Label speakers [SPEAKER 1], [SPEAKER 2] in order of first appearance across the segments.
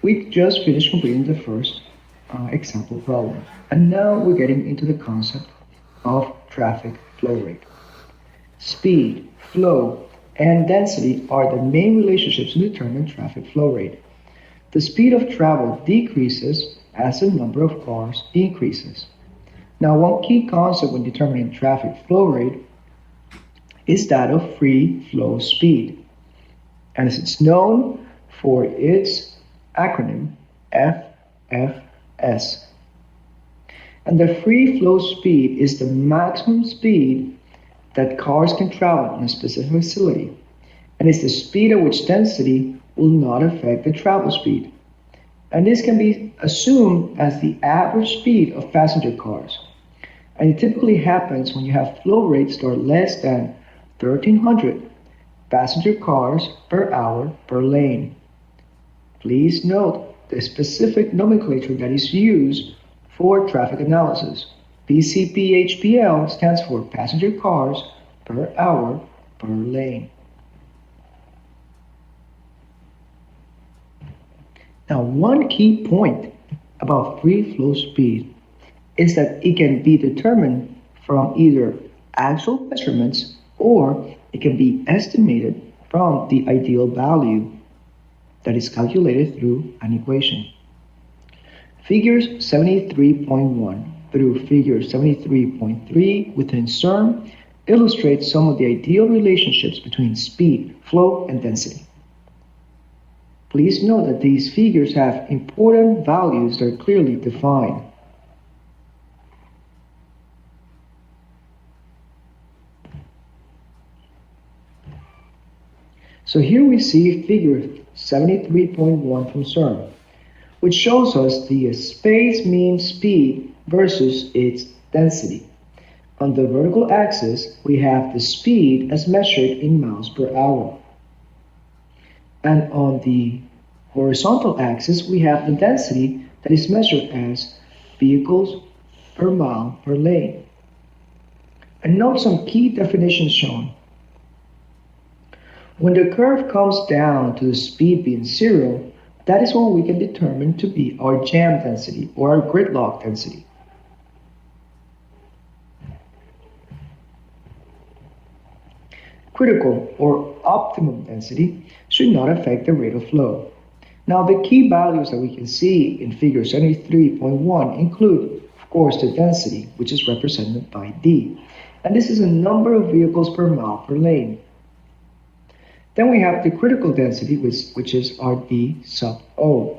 [SPEAKER 1] We just finished completing the first example problem, and now we're getting into the concept of traffic flow rate. Speed, flow, and density are the main relationships to determine traffic flow rate. The speed of travel decreases as the number of cars increases. Now, one key concept when determining traffic flow rate is that of free flow speed, and it's known for its acronym FFS. And the free flow speed is the maximum speed that cars can travel in a specific facility, and it's the speed at which density will not affect the travel speed. And this can be assumed as the average speed of passenger cars. And it typically happens when you have flow rates that are less than 1,300 passenger cars per hour per lane. Please note the specific nomenclature that is used for traffic analysis. PCP-HPL stands for passenger cars per hour per lane. Now, one key point about free flow speed is that it can be determined from either actual measurements or it can be estimated from the ideal value that is calculated through an equation. Figures 73.1 through figure 73.3 within CERN illustrate some of the ideal relationships between speed, flow, and density. Please note that these figures have important values that are clearly defined. So here we see figure 73.1 from CERN, which shows us the space mean speed versus its density. On the vertical axis, we have the speed as measured in miles per hour. And on the horizontal axis, we have the density that is measured as vehicles per mile per lane. And note some key definitions shown. When the curve comes down to the speed being zero, that is what we can determine to be our jam density or our gridlock density. Critical or optimum density should not affect the rate of flow. Now, the key values that we can see in figure 73.1 include, of course, the density, which is represented by D. And this is a number of vehicles per mile per lane. Then we have the critical density, which is our D sub O.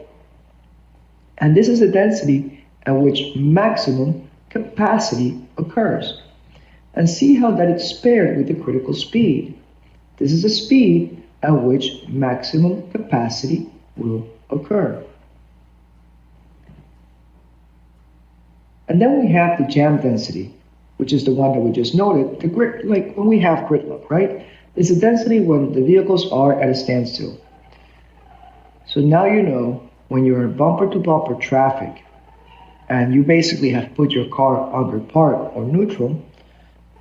[SPEAKER 1] And this is the density at which maximum capacity occurs. And see how that it's paired with the critical speed. This is the speed at which maximum capacity will occur. And then we have the jam density, which is the one that we just noted. The grid, like when we have gridlock, right? It's the density when the vehicles are at a standstill. So now you know when you're in bumper-to-bumper traffic and you basically have put your car under park or neutral,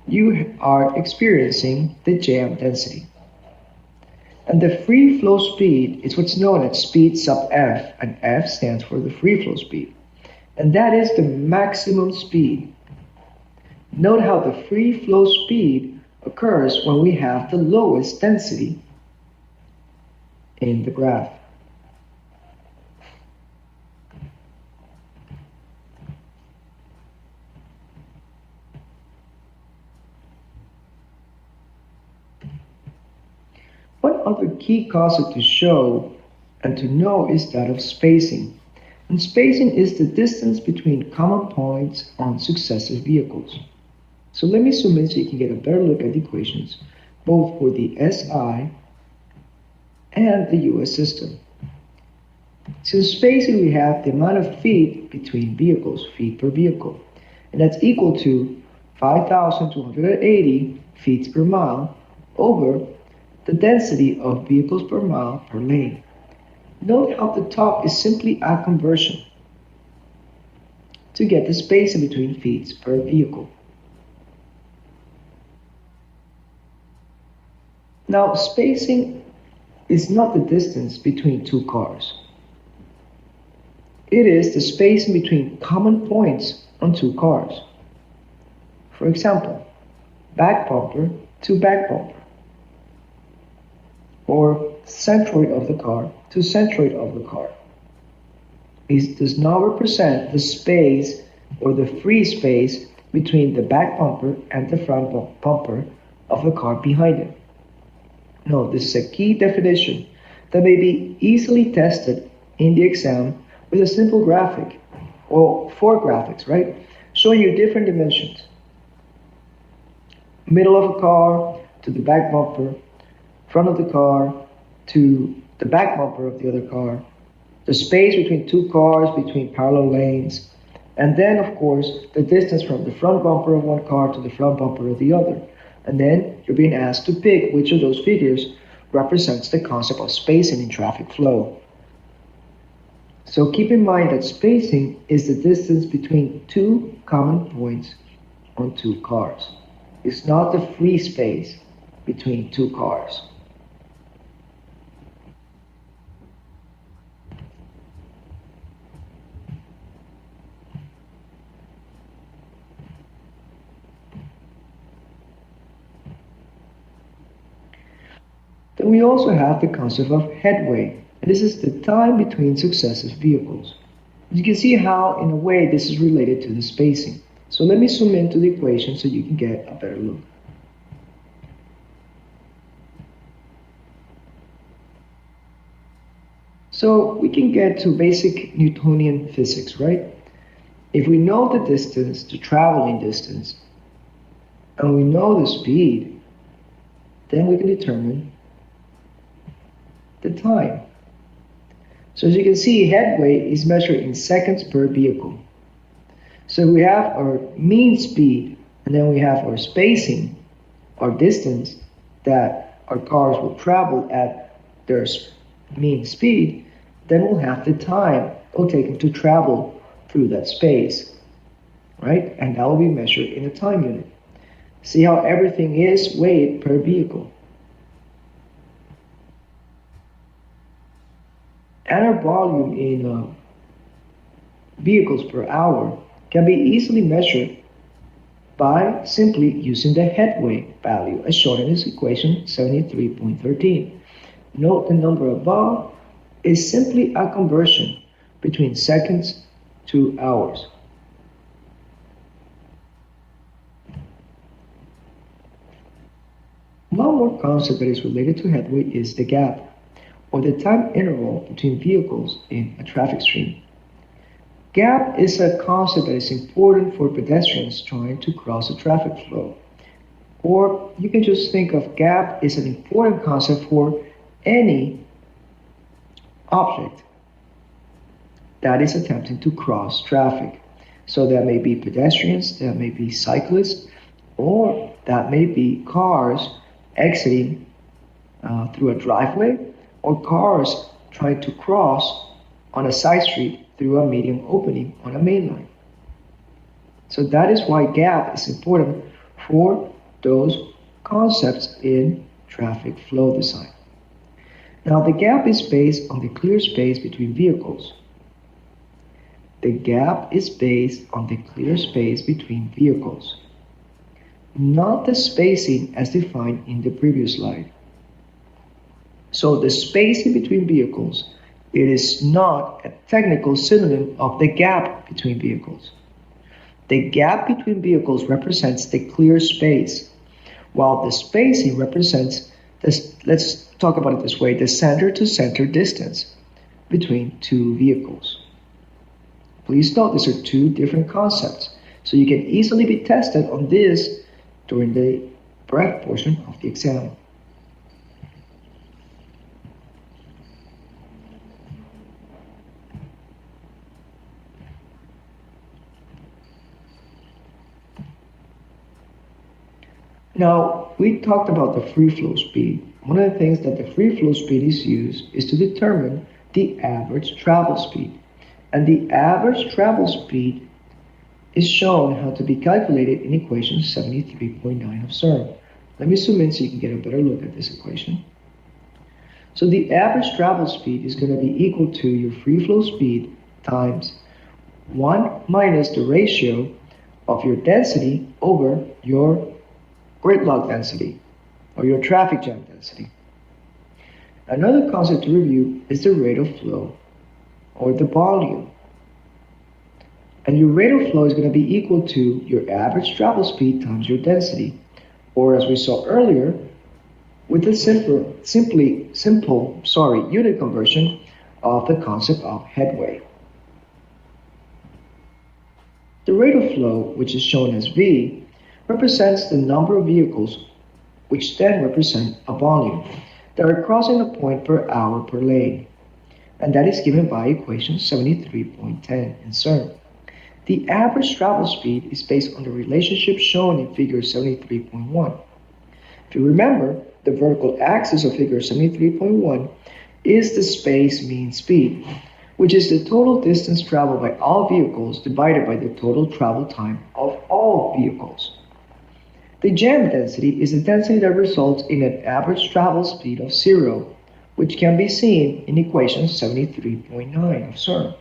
[SPEAKER 1] you are experiencing the jam density. And the free flow speed is what's known as speed sub F, and F stands for the free flow speed. And that is the maximum speed. Note how the free flow speed occurs when we have the lowest density in the graph. One other key concept to show and to know is that of spacing. And spacing is the distance between common points on successive vehicles. So let me zoom in so you can get a better look at the equations, both for the SI and the US system. So spacing, we have the amount of feet between vehicles, feet per vehicle, and that's equal to 5,280 feet per mile over the density of vehicles per mile per lane. Note how the top is simply a conversion to get the spacing between feet per vehicle. Now, spacing is not the distance between two cars. It is the space in between common points on two cars. For example, back bumper to back bumper, or centroid of the car to centroid of the car. It does not represent the space or the free space between the back bumper and the front bumper of the car behind it. No, this is a key definition that may be easily tested in the exam with a simple graphic, or 4 graphics, right? Showing you different dimensions. Middle of a car to the back bumper, front of the car to the back bumper of the other car, the space between two cars between parallel lanes, and then of course the distance from the front bumper of one car to the front bumper of the other. And then you're being asked to pick which of those figures represents the concept of spacing in traffic flow. So keep in mind that spacing is the distance between two common points on two cars. It's not the free space between two cars. Then we also have the concept of headway, and this is the time between successive vehicles. You can see how, in a way, this is related to the spacing. So let me zoom into the equation so you can get a better look. So we can get to basic Newtonian physics, right? If we know the distance, the traveling distance, and we know the speed, then we can determine the time. So as you can see, headway is measured in seconds per vehicle. So we have our mean speed, and then we have our spacing, our distance that our cars will travel at their mean speed. Then we'll have the time it will take them to travel through that space, right? And that will be measured in a time unit. See how everything is weighed per vehicle. And our volume in vehicles per hour can be easily measured by simply using the headway value as shown in this equation 73.13. Note the number above is simply a conversion between seconds to hours. One more concept that is related to headway is the gap, or the time interval between vehicles in a traffic stream. Gap is a concept that is important for pedestrians trying to cross a traffic flow. Or you can just think of gap as an important concept for any object that is attempting to cross traffic. So that may be pedestrians, that may be cyclists, or that may be cars exiting through a driveway, or cars trying to cross on a side street through a medium opening on a main line. So that is why gap is important for those concepts in traffic flow design. Now the gap is based on the clear space between vehicles. The gap is based on the clear space between vehicles, not the spacing as defined in the previous slide. So the spacing between vehicles, it is not a technical synonym of the gap between vehicles. The gap between vehicles represents the clear space, while the spacing represents this, let's talk about it this way, the center to center distance between two vehicles. Please note these are two different concepts, so you can easily be tested on this during the breath portion of the exam. Now, we talked about the free flow speed. One of the things that the free flow speed is used is to determine the average travel speed. And the average travel speed is shown how to be calculated in equation 73.9 of CERN. Let me zoom in so you can get a better look at this equation. So the average travel speed is going to be equal to your free flow speed times 1 minus the ratio of your density over your gridlock density or your traffic jam density. Another concept to review is the rate of flow or the volume. And your rate of flow is going to be equal to your average travel speed times your density, or as we saw earlier, with a simple unit conversion of the concept of headway. The rate of flow, which is shown as V, represents the number of vehicles, which then represent a volume, that are crossing a point per hour per lane, and that is given by equation 73.10 in CERN. The average travel speed is based on the relationship shown in figure 73.1. If you remember, the vertical axis of figure 73.1 is the space mean speed, which is the total distance traveled by all vehicles divided by the total travel time of all vehicles. The jam density is the density that results in an average travel speed of 0, which can be seen in equation 73.9 of CERN.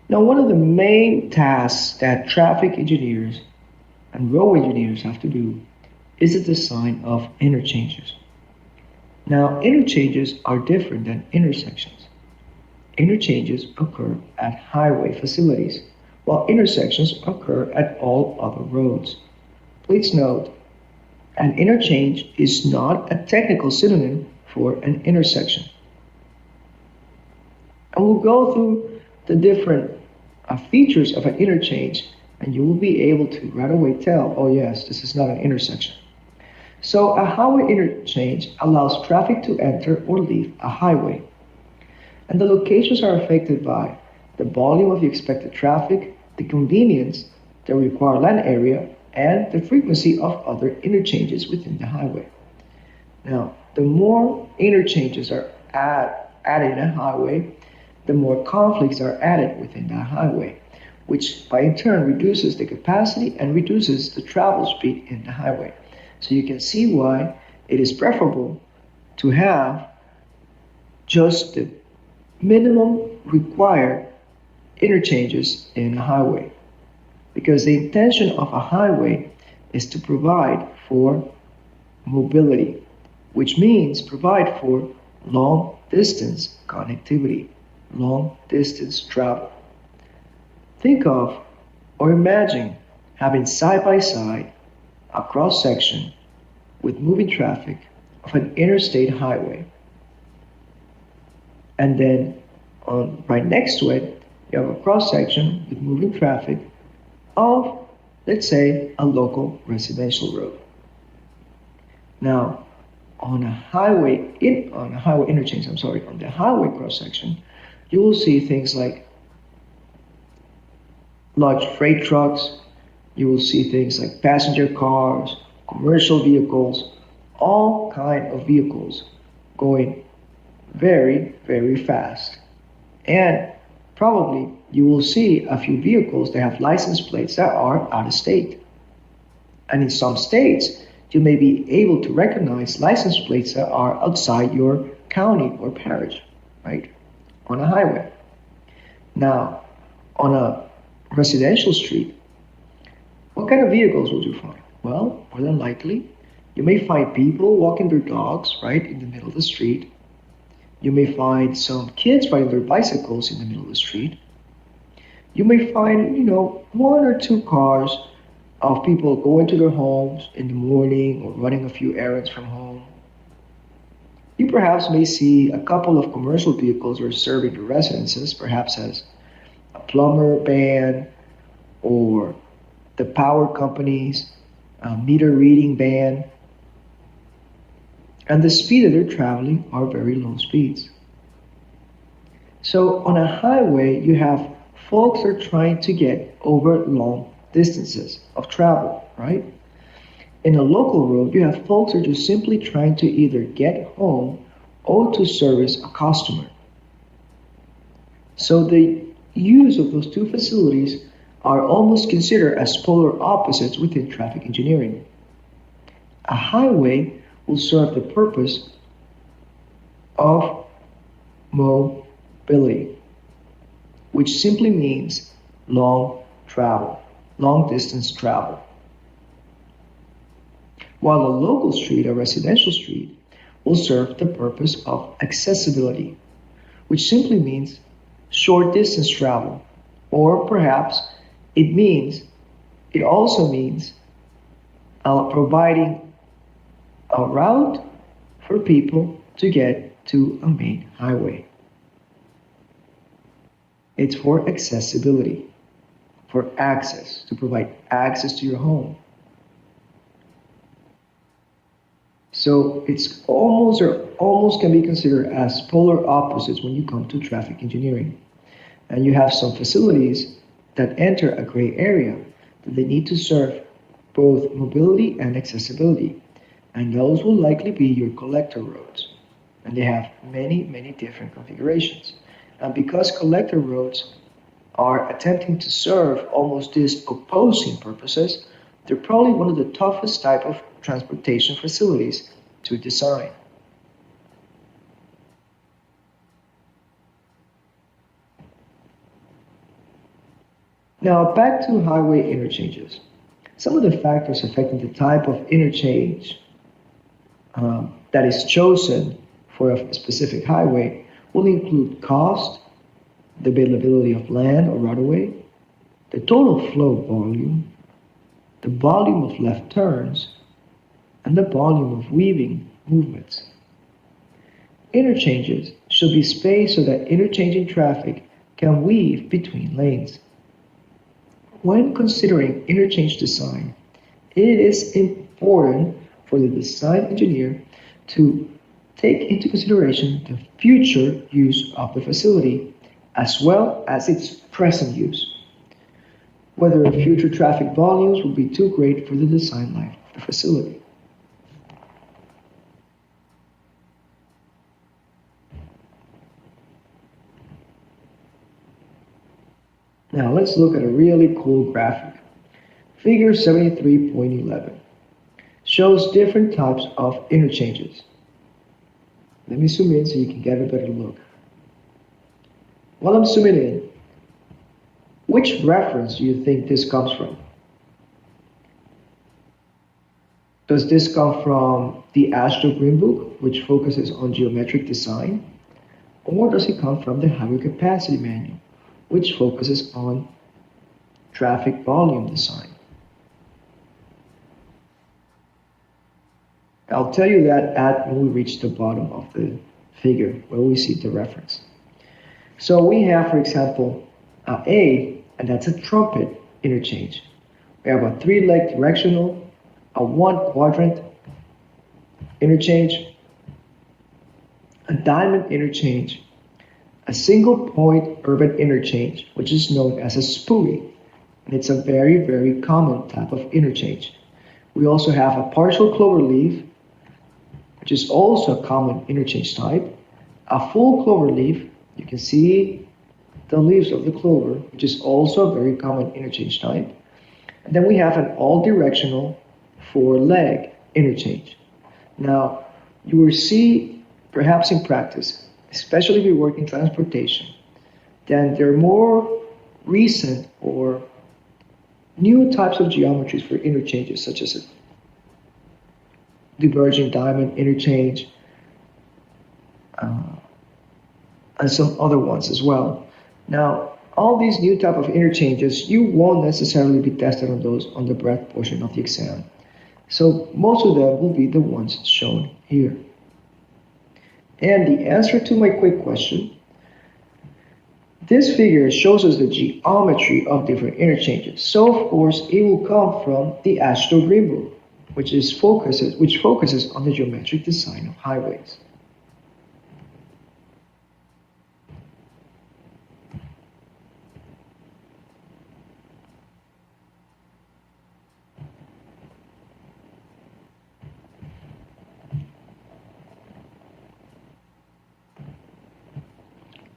[SPEAKER 1] Now, one of the main tasks that traffic engineers and road engineers have to do is the design of interchanges. Now, interchanges are different than intersections. Interchanges occur at highway facilities, while intersections occur at all other roads. Please note, an interchange is not a technical synonym for an intersection. And we'll go through the different features of an interchange, and you will be able to right away tell, oh yes, this is not an intersection. So a highway interchange allows traffic to enter or leave a highway. And the locations are affected by the volume of the expected traffic, the convenience, the required land area, and the frequency of other interchanges within the highway. Now, the more interchanges are added in a highway, the more conflicts are added within that highway, which by in turn reduces the capacity and reduces the travel speed in the highway. So you can see why it is preferable to have just the minimum required interchanges in a highway, because the intention of a highway is to provide for mobility, which means provide for long distance connectivity, long distance travel. Think of or imagine having side by side a cross section with moving traffic of an interstate highway, and then right next to it you have a cross section with moving traffic of, let's say, a local residential road. Now, on the highway cross section, you will see things like large freight trucks, you will see things like passenger cars, commercial vehicles, all kinds of vehicles going very, very fast. And probably you will see a few vehicles that have license plates that are out of state. And in some states, you may be able to recognize license plates that are outside your county or parish, right, on a highway. Now, on a residential street, what kind of vehicles would you find? Well, more than likely, you may find people walking their dogs right in the middle of the street. You may find some kids riding their bicycles in the middle of the street. You may find, one or two cars of people going to their homes in the morning or running a few errands from home. You perhaps may see a couple of commercial vehicles that are serving the residences, perhaps as a plumber van or the power company's meter reading van. And the speed that they're traveling are very low speeds. So on a highway, you have folks that are trying to get over long distances of travel, right? In a local road, you have folks that are just simply trying to either get home or to service a customer. So the use of those two facilities are almost considered as polar opposites within traffic engineering. A highway will serve the purpose of mobility, which simply means long travel, long distance travel. While a local street or residential street will serve the purpose of accessibility, which simply means short distance travel, or perhaps it means it also means providing a route for people to get to a main highway. It's for accessibility, for access, to provide access to your home. So it's almost or almost can be considered as polar opposites when you come to traffic engineering. And you have some facilities that enter a gray area that they need to serve both mobility and accessibility. And those will likely be your collector roads. And they have many, many different configurations. And because collector roads are attempting to serve almost these opposing purposes, they're probably one of the toughest type of transportation facilities to design. Now back to highway interchanges. Some of the factors affecting the type of interchange that is chosen for a specific highway will include cost, the availability of land or right of way, the total flow volume, the volume of left turns, and the volume of weaving movements. Interchanges should be spaced so that interchanging traffic can weave between lanes. When considering interchange design, it is important for the design engineer to take into consideration the future use of the facility as well as its present use, whether future traffic volumes will be too great for the design life of the facility. Now let's look at a really cool graphic. Figure 73.11 shows different types of interchanges. Let me zoom in so you can get a better look. While I'm zooming in, which reference do you think this comes from? Does this come from the AASHTO Green Book, which focuses on geometric design? Or does it come from the Highway Capacity Manual, which focuses on traffic volume design? I'll tell you that when we reach the bottom of the figure where we see the reference. So we have, for example, A, and that's a trumpet interchange. We have a three-leg directional, a one-quadrant interchange, a diamond interchange, a single-point urban interchange, which is known as a SPUI, and it's a very, very common type of interchange. We also have a partial clover leaf, which is also a common interchange type, a full clover leaf. You can see the leaves of the clover, which is also a very common interchange type. And then we have an all-directional four-leg interchange. Now, you will see, perhaps in practice, especially if you work in transportation, then there are more recent or new types of geometries for interchanges, such as a diverging diamond interchange, and some other ones as well. Now, all these new type of interchanges, you won't necessarily be tested on those on the breadth portion of the exam. So most of them will be the ones shown here. And the answer to my quick question, this figure shows us the geometry of different interchanges. So of course, it will come from the AASHTO Green Book, which focuses on the geometric design of highways.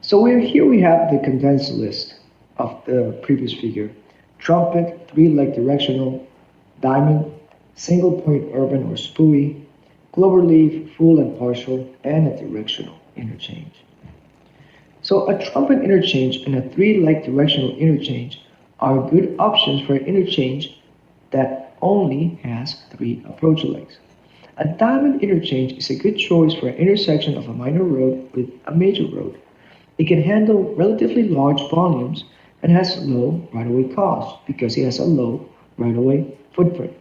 [SPEAKER 1] So here we have the condensed list of the previous figure. trumpet, three-leg directional, diamond, single-point urban or spooey, cloverleaf, full and partial, and a directional interchange. So a trumpet interchange and a three-leg directional interchange are good options for an interchange that only has three approach legs. A diamond interchange is a good choice for an intersection of a minor road with a major road. It can handle relatively large volumes and has low right-of-way cost because it has a low right-of-way footprint.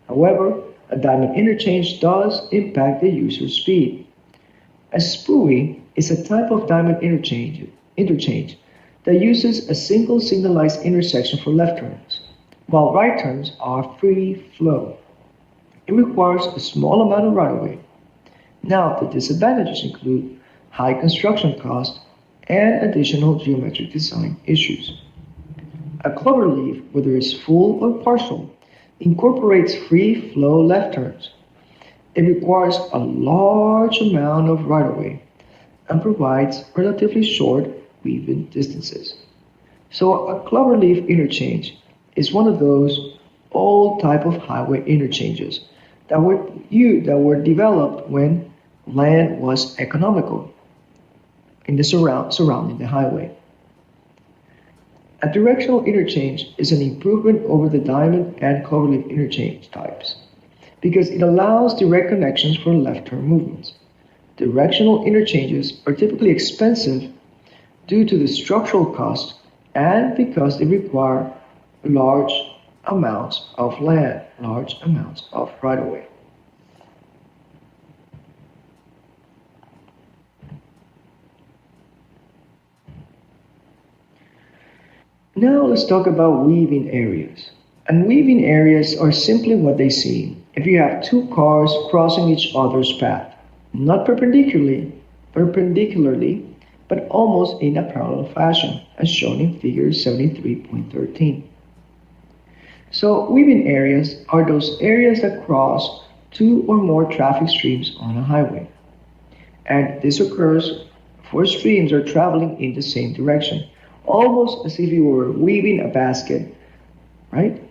[SPEAKER 1] However, a diamond interchange does impact the user's speed. A spooey is a type of diamond interchange that uses a single signalized intersection for left turns, while right turns are free flow. It requires a small amount of right-of-way. Now, the disadvantages include high construction costs and additional geometric design issues. A cloverleaf, whether it's full or partial, incorporates free flow left turns. It requires a large amount of right-of-way and provides relatively short weave-in distances. So a cloverleaf interchange is one of those old type of highway interchanges that were developed when land was economical in the surrounding the highway. A directional interchange is an improvement over the diamond and cloverleaf interchange types because it allows direct connections for left turn movements. Directional interchanges are typically expensive due to the structural cost and because they require large amounts of land, large amounts of right-of-way. Now let's talk about weaving areas. And weaving areas are simply what they seem. If you have two cars crossing each other's path, not perpendicularly, but almost in a parallel fashion, as shown in figure 73.13. So weaving areas are those areas that cross two or more traffic streams on a highway. And this occurs for streams are traveling in the same direction, almost as if you were weaving a basket, right?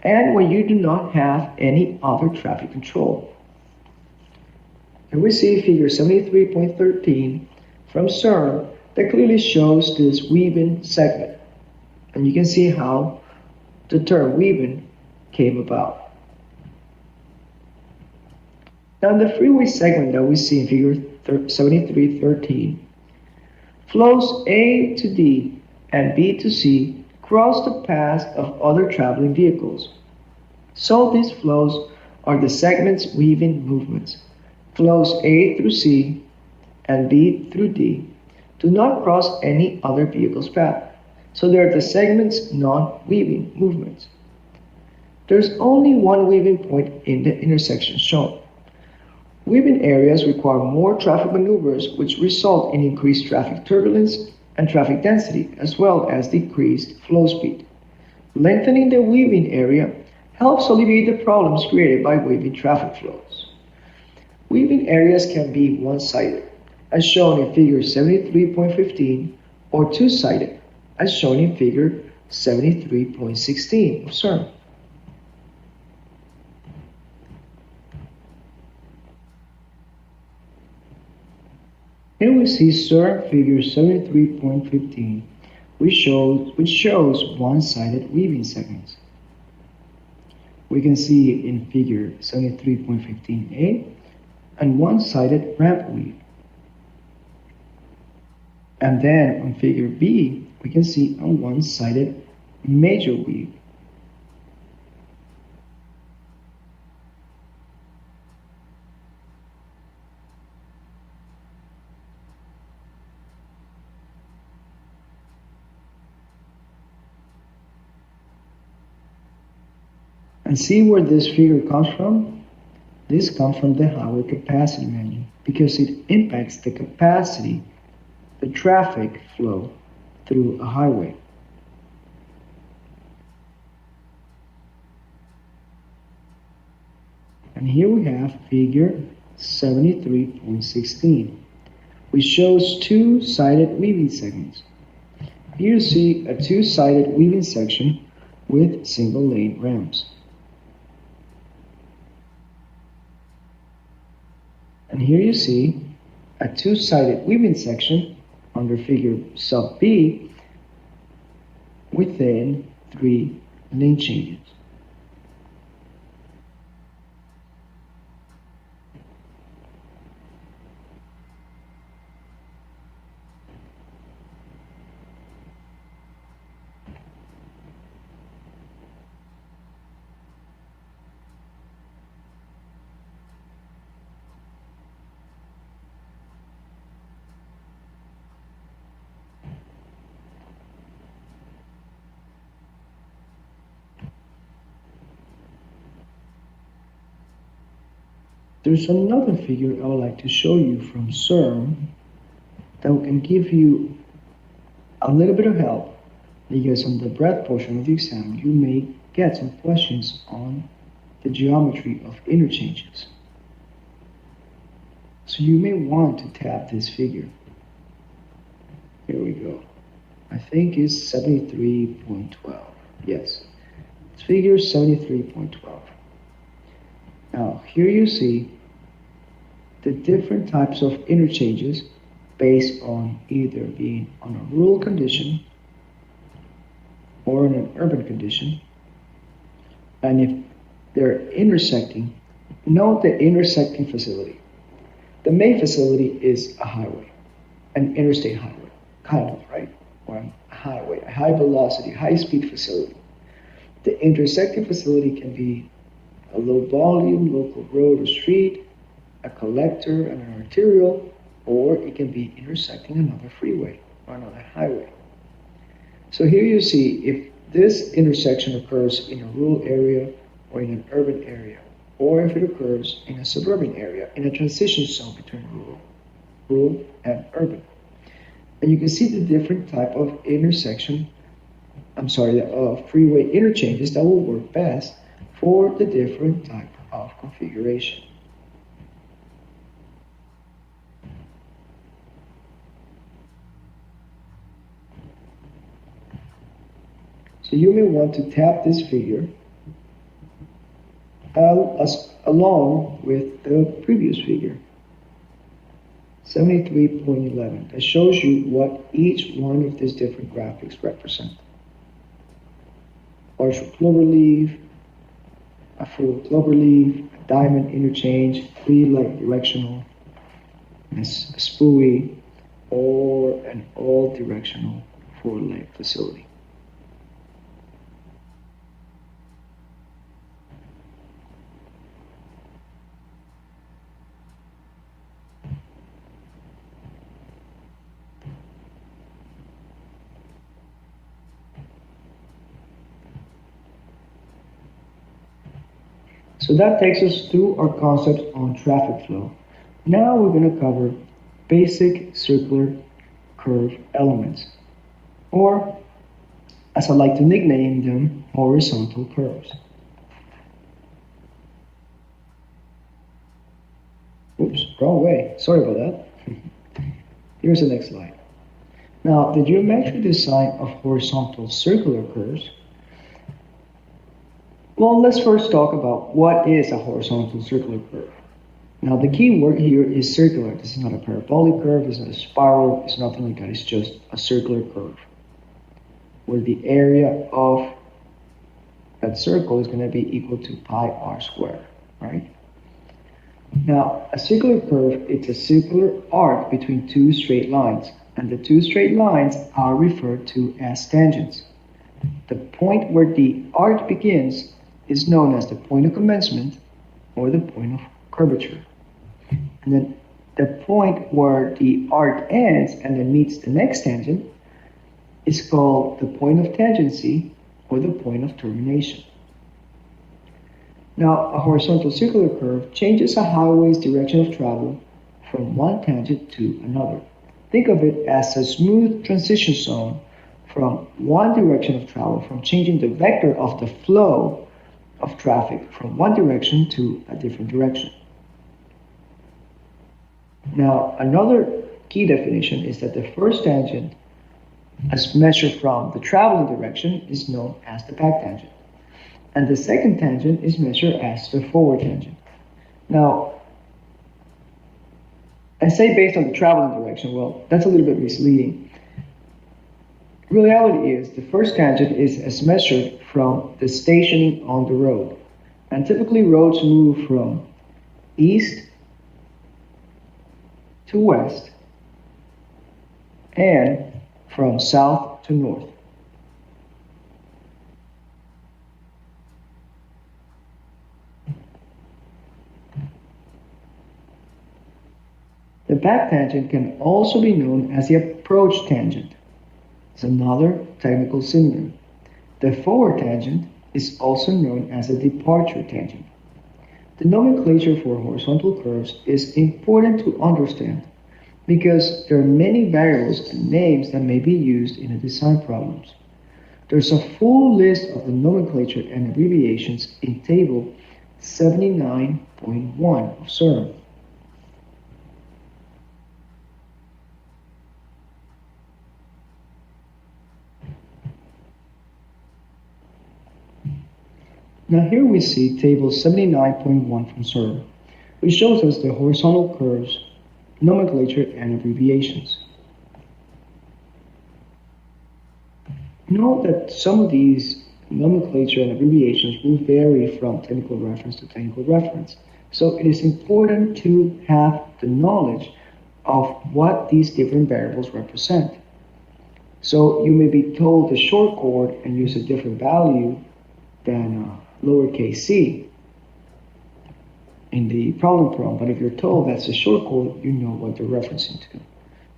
[SPEAKER 1] And when you do not have any other traffic control. Here we see figure 73.13 from CERN that clearly shows this weaving segment. And you can see how the term weaving came about. Now the freeway segment that we see in figure 73.13, flows A to D and B to C cross the paths of other traveling vehicles. So these flows are the segment's weaving movements. Flows A through C and B through D do not cross any other vehicle's path. So they are the segment's non-weaving movements. There's only one weaving point in the intersection shown. Weaving areas require more traffic maneuvers, which result in increased traffic turbulence and traffic density, as well as decreased flow speed. Lengthening the weaving area helps alleviate the problems created by weaving traffic flows. Weaving areas can be one-sided, as shown in figure 73.15, or two-sided, as shown in figure 73.16 of CERN. Here we see CERN figure 73.15, which shows one-sided weaving segments. We can see in figure 73.15a and one-sided ramp weave. And then on figure B, we can see a one-sided major weave. And see where this figure comes from? This comes from the highway capacity manual because it impacts the capacity, the traffic flow through a highway. And here we have figure 73.16, which shows two-sided weaving segments. Here you see a two-sided weaving section with single lane ramps. And here you see a two-sided weaving section under figure sub B within 3 lane changes. There's another figure I would like to show you from CERN that can give you a little bit of help, because on the breadth portion of the exam you may get some questions on the geometry of interchanges. So you may want to tap this figure. Here we go. I think it's 73.12. Yes, it's figure 73.12. Now, here you see the different types of interchanges based on either being on a rural condition or in an urban condition. And if they're intersecting, note the intersecting facility. The main facility is a highway, an interstate highway, kind of, right? Or a highway, a high velocity, high speed facility. The intersecting facility can be a low volume local road or street, a collector and an arterial, or it can be intersecting another freeway or another highway. So here you see if this intersection occurs in a rural area or in an urban area, or if it occurs in a suburban area, in a transition zone between rural and urban. And you can see the different type of freeway interchanges that will work best for the different type of configuration. So you may want to tap this figure along with the previous figure, 73.11, that shows you what each one of these different graphics represent. Partial cloverleaf, a full cloverleaf, a diamond interchange, 3 leg directional, a spooey, or an all directional 4-leg facility. So that takes us through our concepts on traffic flow. Now we're going to cover basic circular curve elements, or as I like to nickname them, horizontal curves. Oops, wrong way. Sorry about that. Here's the next slide. Now, the geometric design of horizontal circular curves. Well, let's first talk about what is a horizontal circular curve. Now, the key word here is circular. This is not a parabolic curve, it's not a spiral, it's nothing like that. It's just a circular curve where the area of that circle is going to be equal to pi r squared, right? Now, a circular curve, it's a circular arc between two straight lines, and the two straight lines are referred to as tangents. The point where the arc begins is known as the point of commencement or the point of curvature. And then the point where the arc ends and then meets the next tangent is called the point of tangency or the point of termination. Now, a horizontal circular curve changes a highway's direction of travel from one tangent to another. Think of it as a smooth transition zone from one direction of travel, from changing the vector of the flow of traffic from one direction to a different direction. Now, another key definition is that the first tangent as measured from the traveling direction is known as the back tangent. And the second tangent is measured as the forward tangent. Now, I say based on the traveling direction, well, that's a little bit misleading. Reality is the first tangent is as measured from the stationing on the road. And typically roads move from east to west and from south to north. The back tangent can also be known as the approach tangent. It's another technical synonym. The forward tangent is also known as a departure tangent. The nomenclature for horizontal curves is important to understand because there are many variables and names that may be used in the design problems. There's a full list of the nomenclature and abbreviations in table 79.1 of CERN. Now here we see table 79.1 from CERN, which shows us the horizontal curves, nomenclature, and abbreviations. Note that some of these nomenclature and abbreviations will vary from technical reference to technical reference. So it is important to have the knowledge of what these different variables represent. So you may be told the short chord and use a different value than lowercase c in the problem, but if you're told that's a short chord, you know what they're referencing to.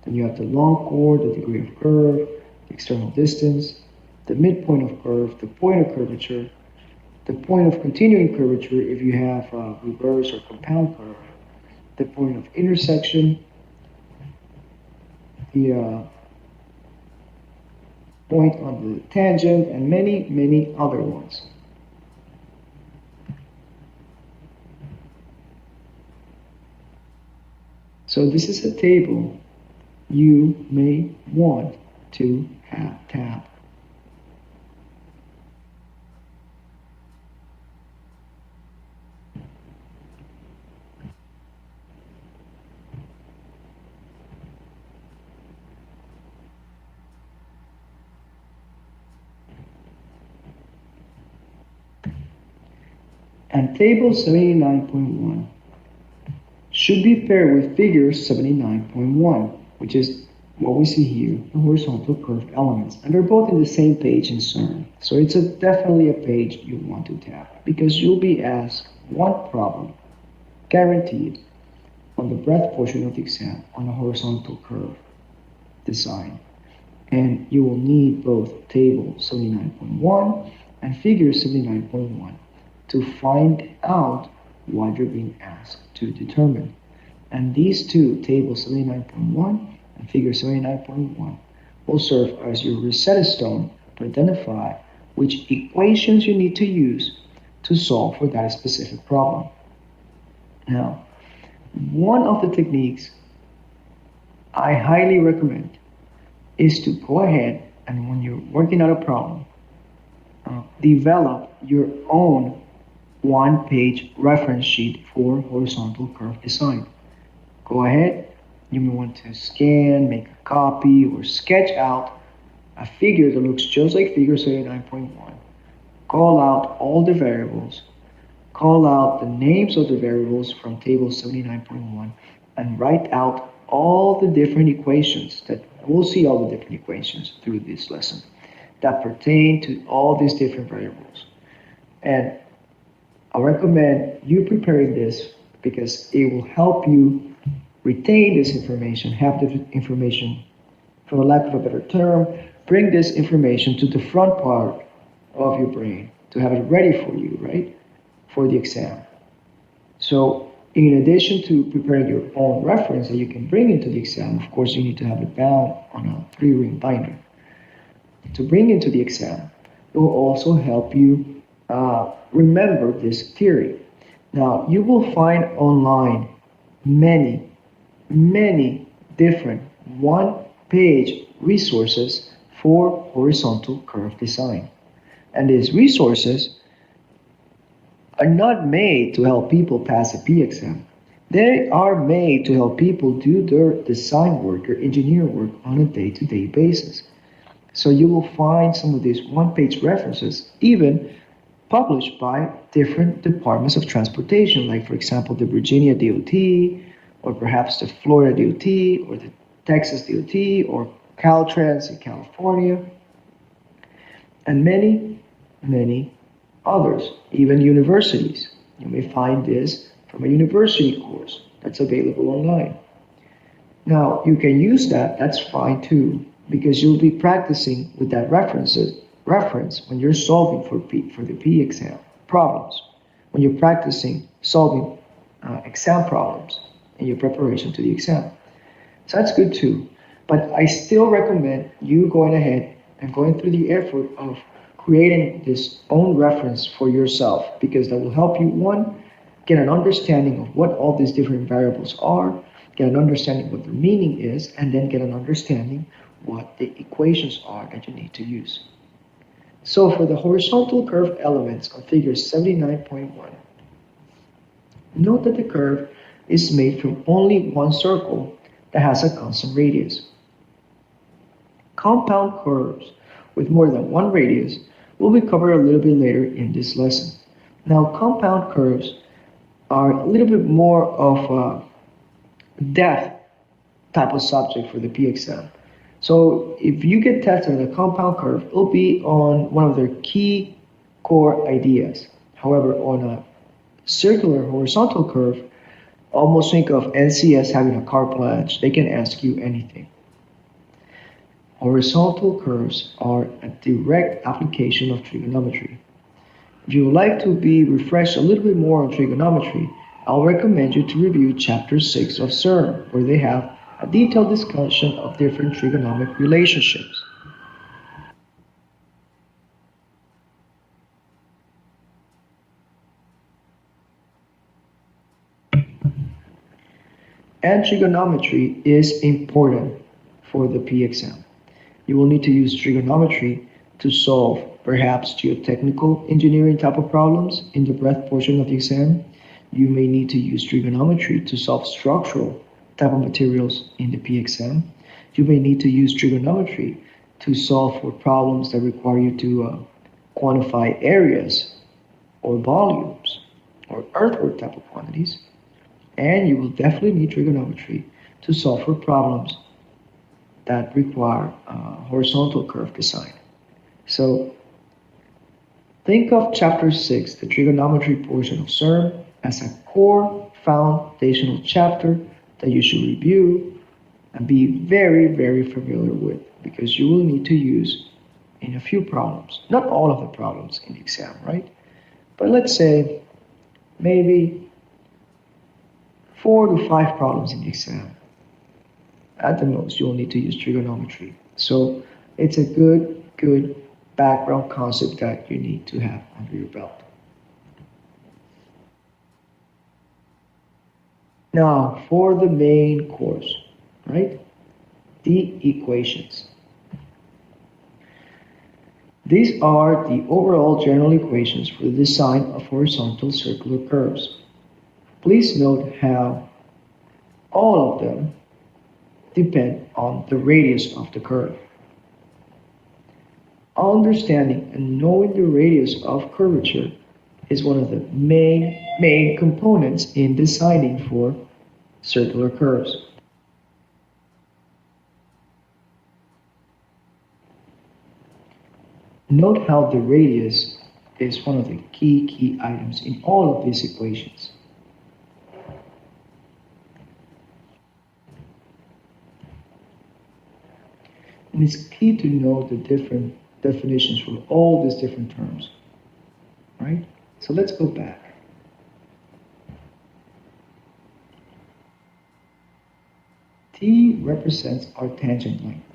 [SPEAKER 1] Then you have the long chord, the degree of curve, the external distance, the midpoint of curve, the point of curvature, the point of continuing curvature if you have a reverse or compound curve, the point of intersection, the point on the tangent, and many, many other ones. So this is a table you may want to have tab. And table 79.1 should be paired with figure 79.1, which is what we see here, the horizontal curved elements. And they're both in the same page in CERN. So it's definitely a page you want to tap because you'll be asked one problem, guaranteed, on the breadth portion of the exam on a horizontal curve design. And you will need both table 79.1 and figure 79.1 to find out what you're being asked to determine. And these two, table 79.1 and figure 79.1, will serve as your Rosetta Stone to identify which equations you need to use to solve for that specific problem. Now, one of the techniques I highly recommend is to go ahead and when you're working out a problem, develop your own one-page reference sheet for horizontal curve design. Go ahead, you may want to scan, make a copy, or sketch out a figure that looks just like figure 79.1. Call out all the variables, call out the names of the variables from table 79.1, and write out all the different equations that we'll see all the different equations through this lesson that pertain to all these different variables. And I recommend you preparing this because it will help you retain this information, have the information, for the lack of a better term, bring this information to the front part of your brain to have it ready for you, right, for the exam. So in addition to preparing your own reference that you can bring into the exam, of course you need to have it bound on a 3-ring binder. To bring into the exam, it will also help you remember this theory. Now, you will find online many different one-page resources for horizontal curve design. And these resources are not made to help people pass a P exam. They are made to help people do their design work or engineer work on a day-to-day basis. So you will find some of these one-page references even published by different departments of transportation, like for example the Virginia DOT, or perhaps the Florida DOT, or the Texas DOT, or Caltrans in California, and many, many others, even universities. You may find this from a university course that's available online. Now, you can use that, that's fine too, because you'll be practicing with that reference when you're solving for the P exam problems, when you're practicing solving exam problems in your preparation to the exam. So that's good too. But I still recommend you going ahead and going through the effort of creating this own reference for yourself, because that will help you, one, get an understanding of what all these different variables are, get an understanding what their meaning is, and then get an understanding what the equations are that you need to use. So for the horizontal curve elements on figure 79.1, note that the curve is made from only one circle that has a constant radius. Compound curves with more than one radius will be covered a little bit later in this lesson. Now, compound curves are a little bit more of a depth type of subject for the P exam. So if you get tested on a compound curve, it'll be on one of their key core ideas. However, on a circular horizontal curve, almost think of NCS having a carte blanche. They can ask you anything. Horizontal curves are a direct application of trigonometry. If you would like to be refreshed a little bit more on trigonometry, I'll recommend you to review Chapter 6 of CERN, where they have a detailed discussion of different trigonomic relationships. And trigonometry is important for the P exam. You will need to use trigonometry to solve perhaps geotechnical engineering type of problems in the breadth portion of the exam. You may need to use trigonometry to solve structural type of materials in the P exam. You may need to use trigonometry to solve for problems that require you to quantify areas or volumes or earthwork type of quantities. And you will definitely need trigonometry to solve for problems that require horizontal curve design. So think of Chapter 6, the trigonometry portion of CERN, as a core foundational chapter that you should review and be very, very familiar with, because you will need to use in a few problems. Not all of the problems in the exam, right? But let's say maybe 4 to 5 problems in the exam. At the most, you'll need to use trigonometry. So it's a good background concept that you need to have under your belt. Now, for the main course, right? The equations. These are the overall general equations for the design of horizontal circular curves. Please note how all of them depend on the radius of the curve. Understanding and knowing the radius of curvature is one of the main components in designing for circular curves. Note how the radius is one of the key items in all of these equations. And it's key to know the different definitions for all these different terms, right? So let's go back. T represents our tangent length.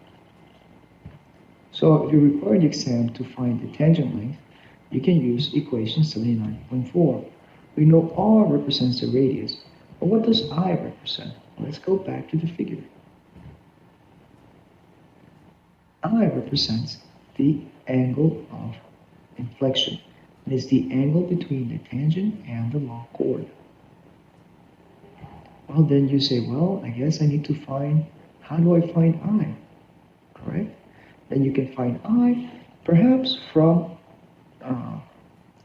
[SPEAKER 1] So if you require the exam to find the tangent length, you can use equation 79.4. We know R represents the radius, but what does I represent? Let's go back to the figure. I represents the angle of inflection. It is the angle between the tangent and the long chord. Well, then you say, well, I guess I need to find, how do I find I? Correct? Then you can find I perhaps from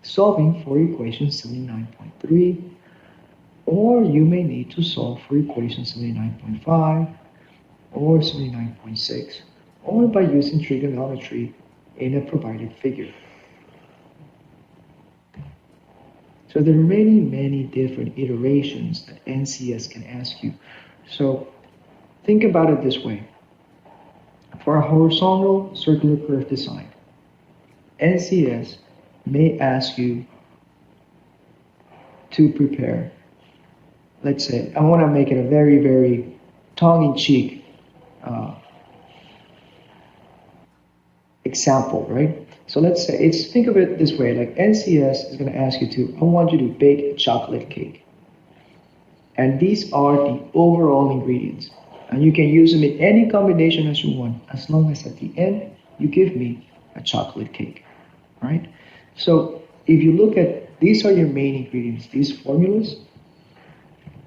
[SPEAKER 1] solving for equation 79.3, or you may need to solve for equation 79.5 or 79.6, or by using trigonometry in a provided figure. So there are many different iterations that NCS can ask you. So think about it this way. For a horizontal circular curve design, NCS may ask you to prepare, let's say, I want to make it a very tongue-in-cheek example, right? So let's say, think of it this way, like NCS is going to ask you to, I want you to bake a chocolate cake. And these are the overall ingredients. And you can use them in any combination as you want, as long as at the end you give me a chocolate cake, right? So if you look at, these are your main ingredients, these formulas,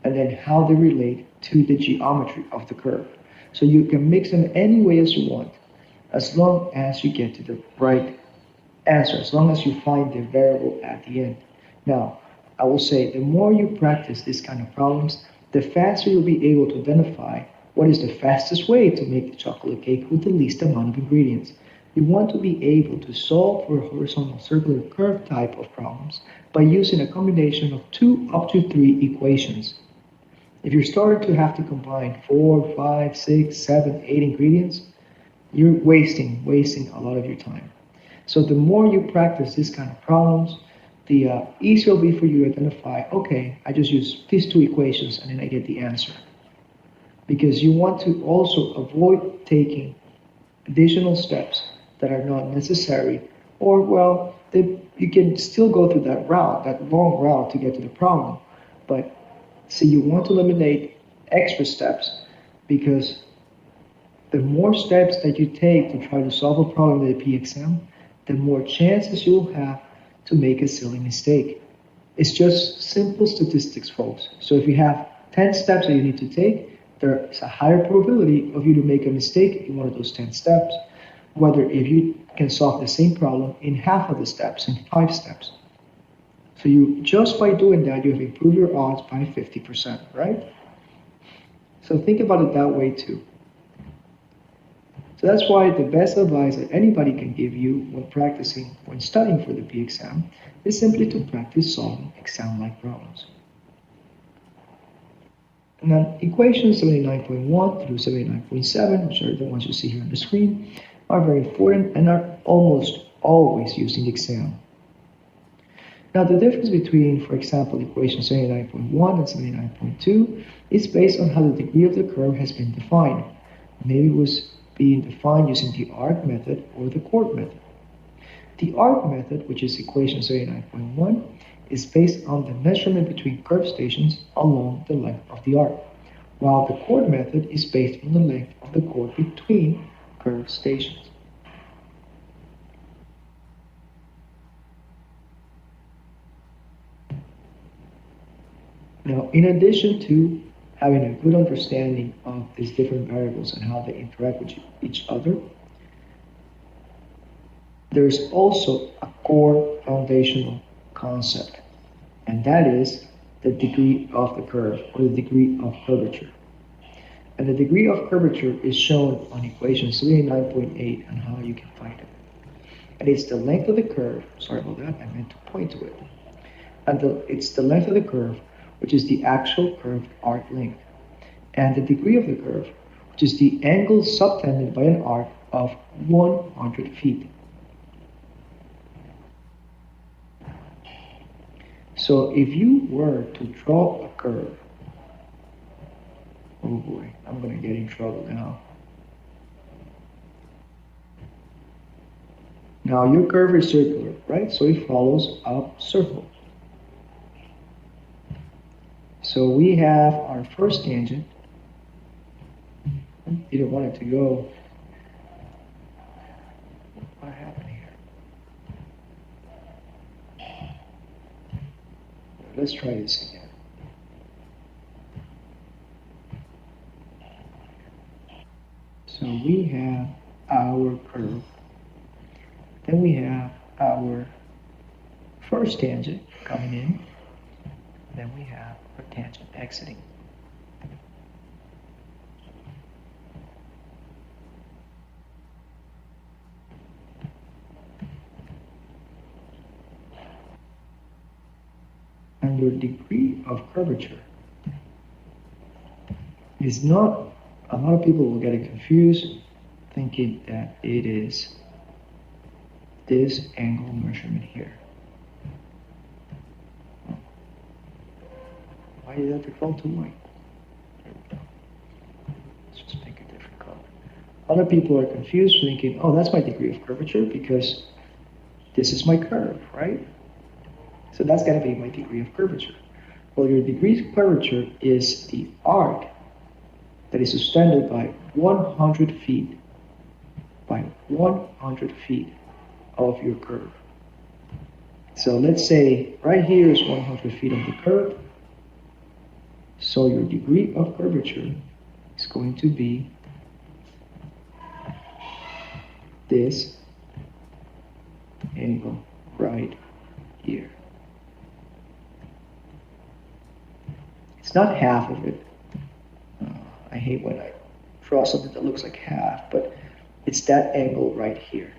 [SPEAKER 1] and then how they relate to the geometry of the curve. So you can mix them any way as you want, as long as you get to the right answer, as long as you find the variable at the end. Now, I will say the more you practice this kind of problems, the faster you'll be able to identify what is the fastest way to make the chocolate cake with the least amount of ingredients. You want to be able to solve for horizontal circular curve type of problems by using a combination of 2 up to 3 equations. If you're starting to have to combine 4, 5, 6, 7, 8 ingredients, you're wasting a lot of your time. So the more you practice this kind of problems, the easier it'll be for you to identify, okay, I just use these 2 equations and then I get the answer. Because you want to also avoid taking additional steps that are not necessary, or well, you can still go through that route, that long route to get to the problem, but see, you want to eliminate extra steps, because the more steps that you take to try to solve a problem in the PXM, the more chances you'll have to make a silly mistake. It's just simple statistics, folks. So if you have 10 steps that you need to take, there's a higher probability of you to make a mistake in one of those 10 steps, whether if you can solve the same problem in half of the steps, in 5 steps. So you, just by doing that, you have improved your odds by 50%, right? So think about it that way too. So that's why the best advice that anybody can give you when studying for the PXM, is simply to practice solving exam-like problems. And then equations 79.1 through 79.7, which are the ones you see here on the screen, are very important and are almost always used in the exam. Now the difference between, for example, equation 79.1 and 79.2 is based on how the degree of the curve has been defined. Maybe it was being defined using the arc method or the chord method. The arc method, which is equation 79.1, is based on the measurement between curve stations along the length of the arc, while the chord method is based on the length of the chord between curve stations. Now, in addition to having a good understanding of these different variables and how they interact with each other, there is also a core foundational concept, and that is the degree of the curve, or the degree of curvature. And the degree of curvature is shown on equation 79.8 and how you can find it. And it's the length of the curve, sorry about that, I meant to point to it. And it's the length of the curve, which is the actual curved arc length. And the degree of the curve, which is the angle subtended by an arc of 100 feet. So if you were to draw a curve, oh boy, I'm going to get in trouble now. Now your curve is circular, right? So it follows a circle. So we have our first tangent. Didn't want it to go. let's try this again. So we have our curve. Then we have our first tangent coming in. Then we have our tangent exiting. And your degree of curvature is not, a lot of people will get it confused thinking that it is this angle measurement here. Why did that default to white? There we go. Let's just make a different color. Other people are confused thinking, oh, that's my degree of curvature because this is my curve, right? So that's going to be my degree of curvature. Well, your degree of curvature is the arc that is suspended by 100 feet by 100 feet of your curve. So let's say right here is 100 feet of the curve. So your degree of curvature is going to be this angle right here. It's not half of it. I hate when I draw something that looks like half, but it's that angle right here.